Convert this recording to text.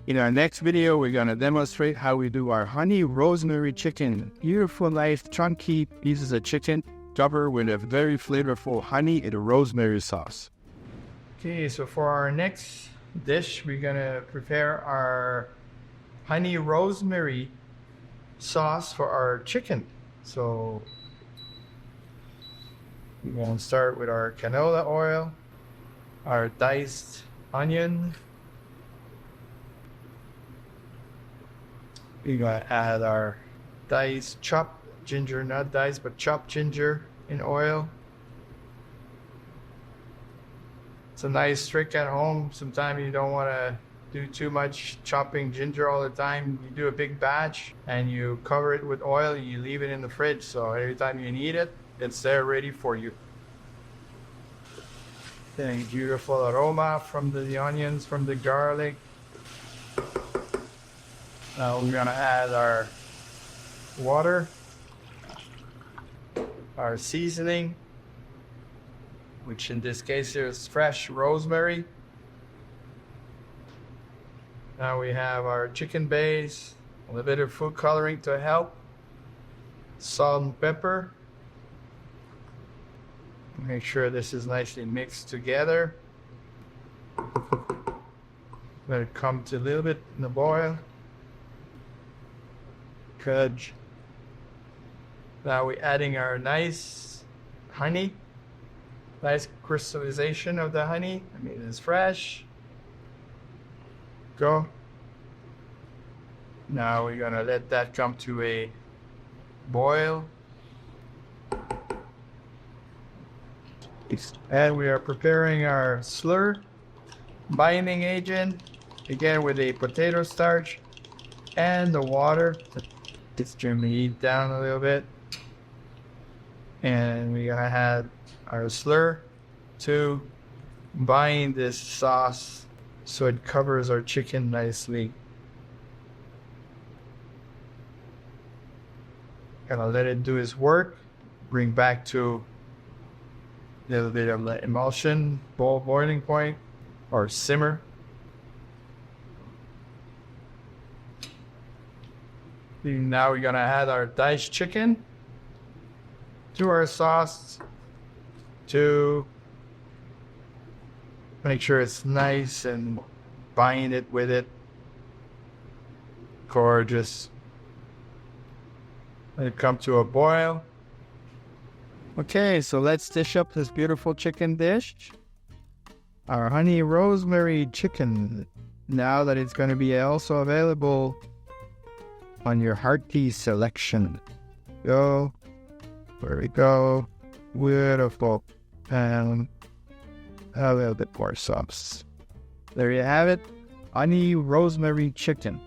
In our next video, we're going to demonstrate how we do our honey rosemary chicken. Beautiful, nice, chunky pieces of chicken covered with a very flavorful honey and rosemary sauce. Okay, so for our next dish, we're going to prepare our honey rosemary sauce for our chicken. So we're going to start with our canola oil, our diced onion. We're going to add our diced chopped ginger, not diced, but chopped ginger in oil. It's a nice trick at home. Sometimes you don't want to do too much chopping ginger all the time. You do a big batch and you cover it with oil and you leave it in the fridge. So every time you need it, it's there ready for you. Getting beautiful aroma from the onions, from the garlic. Now we're going to add our water, our seasoning, which in this case is fresh rosemary. Now we have our chicken base, a little bit of food coloring to help, salt and pepper. Make sure this is nicely mixed together. Let it come to a little bit in the boil. Good. Now we're adding our nice honey. Nice crystallization of the honey. I mean, it's fresh. Go. Now we're gonna let that come to a boil. And we are preparing our slur binding agent, again with a potato starch and the water. Just trim the heat down a little bit. And we're gonna add our slur to bind this sauce so it covers our chicken nicely. Gonna let it do its work. Bring back to a little bit of emulsion, boiling point, or simmer. Now we're gonna add our diced chicken to our sauce to make sure it's nice and bind it with it. Gorgeous. Let it come to a boil. Okay, so let's dish up this beautiful chicken dish. Our honey rosemary chicken. Now that it's going to be also available on your Hearty selection. Go. There we go. Beautiful. And a little bit more sauce. There you have it. Honey rosemary chicken.